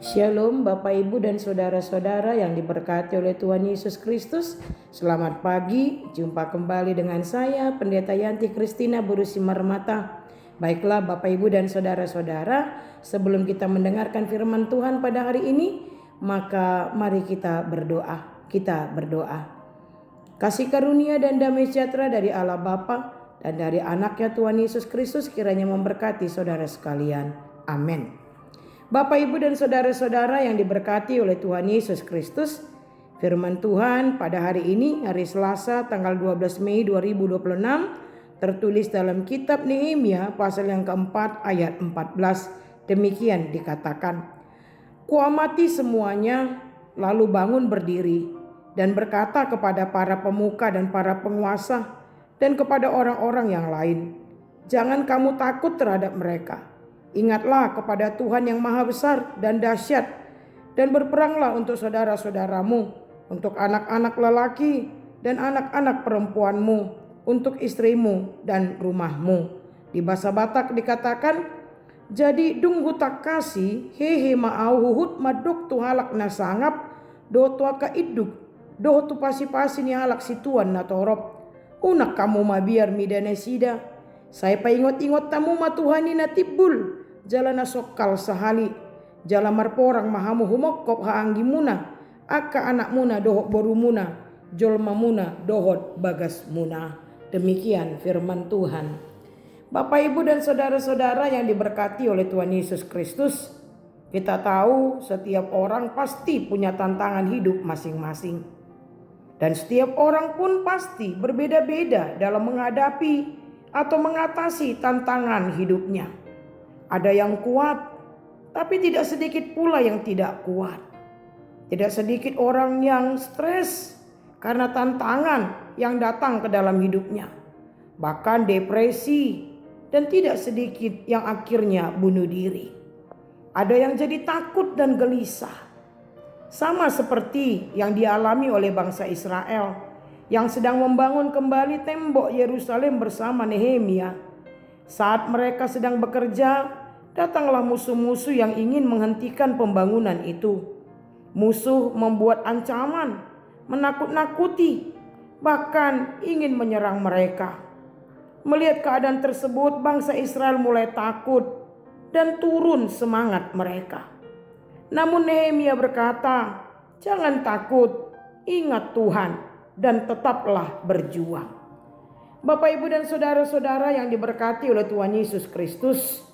Shalom Bapak Ibu dan Saudara-saudara yang diberkati oleh Tuhan Yesus Kristus. Selamat pagi, jumpa kembali dengan saya Pendeta Yanti Kristina Burusi Marmata. Baiklah Bapak Ibu dan Saudara-saudara, sebelum kita mendengarkan firman Tuhan pada hari ini, maka mari kita berdoa. Kasih karunia dan damai sejahtera dari Allah Bapa dan dari anaknya Tuhan Yesus Kristus kiranya memberkati saudara sekalian. Amin. Bapak, Ibu, dan saudara-saudara yang diberkati oleh Tuhan Yesus Kristus, firman Tuhan pada hari ini, hari Selasa tanggal 12 Mei 2026, tertulis dalam kitab Nehemia pasal yang keempat ayat 14. Demikian dikatakan, "Kuamati semuanya, lalu bangun berdiri, dan berkata kepada para pemuka dan para penguasa, dan kepada orang-orang yang lain, jangan kamu takut terhadap mereka. Ingatlah kepada Tuhan yang maha besar dan dahsyat, dan berperanglah untuk saudara-saudaramu, untuk anak-anak lelaki dan anak-anak perempuanmu, untuk istrimu dan rumahmu." Di bahasa Batak dikatakan, "Jadi dung hutak kasih hehe maau huhut maduk tu halak nasangap do tua ka iduk do tu pasi-pasi ni halak situan na torop unak kamu mabiar midane sida. Saya paingot-ingot tamu matuhani na tibul jalan nasokal sahali jalan marporang mahamu humokop haanggi muna aka anak muna dohok boru muna jolma muna dohot bagas muna." Demikian firman Tuhan. Bapak, Ibu, dan saudara-saudara yang diberkati oleh Tuhan Yesus Kristus, kita tahu setiap orang pasti punya tantangan hidup masing-masing. Dan setiap orang pun pasti berbeda-beda dalam menghadapi atau mengatasi tantangan hidupnya. Ada yang kuat, tapi tidak sedikit pula yang tidak kuat. Tidak sedikit orang yang stres karena tantangan yang datang ke dalam hidupnya. Bahkan depresi, dan tidak sedikit yang akhirnya bunuh diri. Ada yang jadi takut dan gelisah. Sama seperti yang dialami oleh bangsa Israel yang sedang membangun kembali tembok Yerusalem bersama Nehemia. Saat mereka sedang bekerja, datanglah musuh-musuh yang ingin menghentikan pembangunan itu. Musuh membuat ancaman, menakut-nakuti, bahkan ingin menyerang mereka. Melihat keadaan tersebut, bangsa Israel mulai takut dan turun semangat mereka. Namun Nehemia berkata, "Jangan takut, ingat Tuhan dan tetaplah berjuang." Bapak, Ibu, dan saudara-saudara yang diberkati oleh Tuhan Yesus Kristus,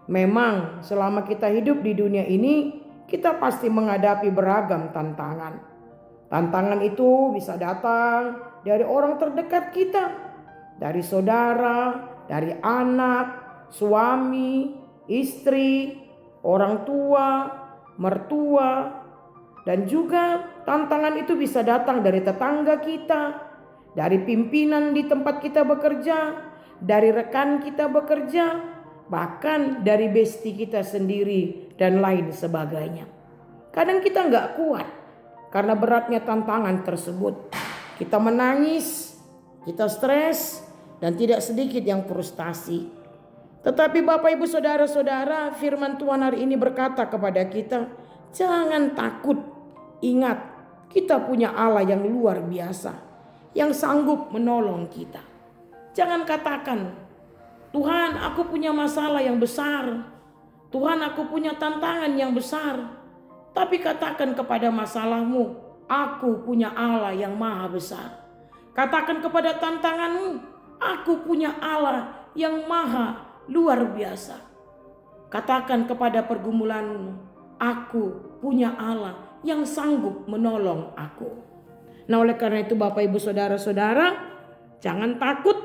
memang selama kita hidup di dunia ini, kita pasti menghadapi beragam tantangan. Tantangan itu bisa datang dari orang terdekat kita, dari saudara, dari anak, suami, istri, orang tua, mertua, dan juga tantangan itu bisa datang dari tetangga kita, dari pimpinan di tempat kita bekerja, dari rekan kita bekerja, bahkan dari besti kita sendiri dan lain sebagainya. Kadang kita nggak kuat karena beratnya tantangan tersebut. Kita menangis, kita stres, dan tidak sedikit yang frustasi. Tetapi Bapak, Ibu, saudara-saudara, firman Tuhan hari ini berkata kepada kita, jangan takut. Ingat, kita punya Allah yang luar biasa, yang sanggup menolong kita. Jangan katakan, "Tuhan, aku punya masalah yang besar. Tuhan, aku punya tantangan yang besar." Tapi katakan kepada masalahmu, "Aku punya Allah yang maha besar." Katakan kepada tantanganmu, "Aku punya Allah yang maha luar biasa." Katakan kepada pergumulanmu, "Aku punya Allah yang sanggup menolong aku." Nah, oleh karena itu Bapak, Ibu, saudara-saudara, jangan takut,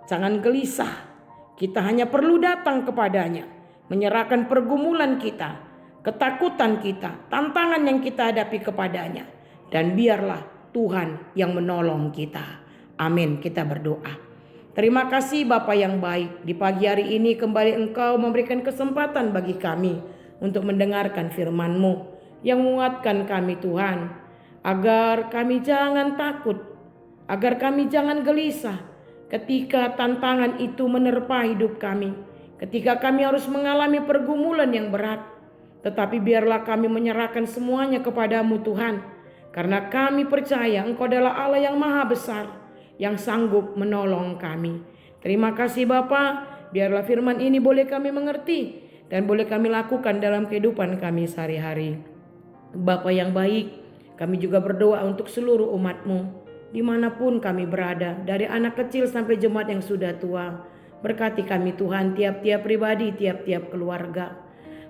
jangan gelisah. Kita hanya perlu datang kepadanya, menyerahkan pergumulan kita, ketakutan kita, tantangan yang kita hadapi kepadanya, dan biarlah Tuhan yang menolong kita. Amin. Kita berdoa. Terima kasih Bapa yang baik, di pagi hari ini kembali Engkau memberikan kesempatan bagi kami untuk mendengarkan firman-Mu yang menguatkan kami Tuhan, agar kami jangan takut, agar kami jangan gelisah ketika tantangan itu menerpa hidup kami, ketika kami harus mengalami pergumulan yang berat. Tetapi biarlah kami menyerahkan semuanya kepadamu Tuhan. Karena kami percaya Engkau adalah Allah yang maha besar, yang sanggup menolong kami. Terima kasih Bapa, biarlah firman ini boleh kami mengerti dan boleh kami lakukan dalam kehidupan kami sehari-hari. Bapa yang baik, kami juga berdoa untuk seluruh umat-Mu, dimanapun kami berada, dari anak kecil sampai jemaat yang sudah tua. Berkati kami Tuhan, tiap-tiap pribadi, tiap-tiap keluarga.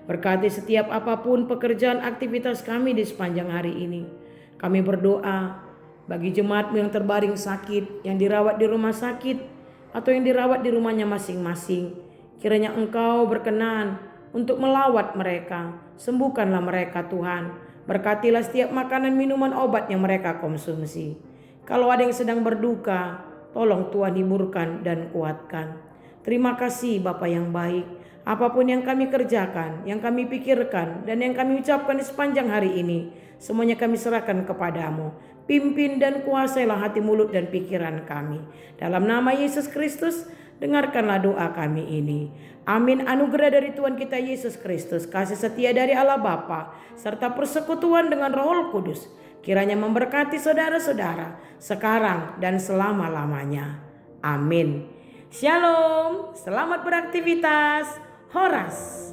Berkati setiap apapun pekerjaan aktivitas kami di sepanjang hari ini. Kami berdoa bagi jemaat-Mu yang terbaring sakit, yang dirawat di rumah sakit, atau yang dirawat di rumahnya masing-masing. Kiranya Engkau berkenan untuk melawat mereka. Sembuhkanlah mereka Tuhan. Berkatilah setiap makanan, minuman, obat yang mereka konsumsi. Kalau ada yang sedang berduka, tolong Tuhan hiburkan dan kuatkan. Terima kasih Bapa yang baik. Apapun yang kami kerjakan, yang kami pikirkan, dan yang kami ucapkan di sepanjang hari ini, semuanya kami serahkan kepadamu. Pimpin dan kuasailah hati, mulut, dan pikiran kami. Dalam nama Yesus Kristus, dengarkanlah doa kami ini. Amin. Anugerah dari Tuhan kita Yesus Kristus, kasih setia dari Allah Bapa, serta persekutuan dengan Roh Kudus, kiranya memberkati saudara-saudara sekarang dan selama-lamanya. Amin. Shalom, selamat beraktivitas. Horas.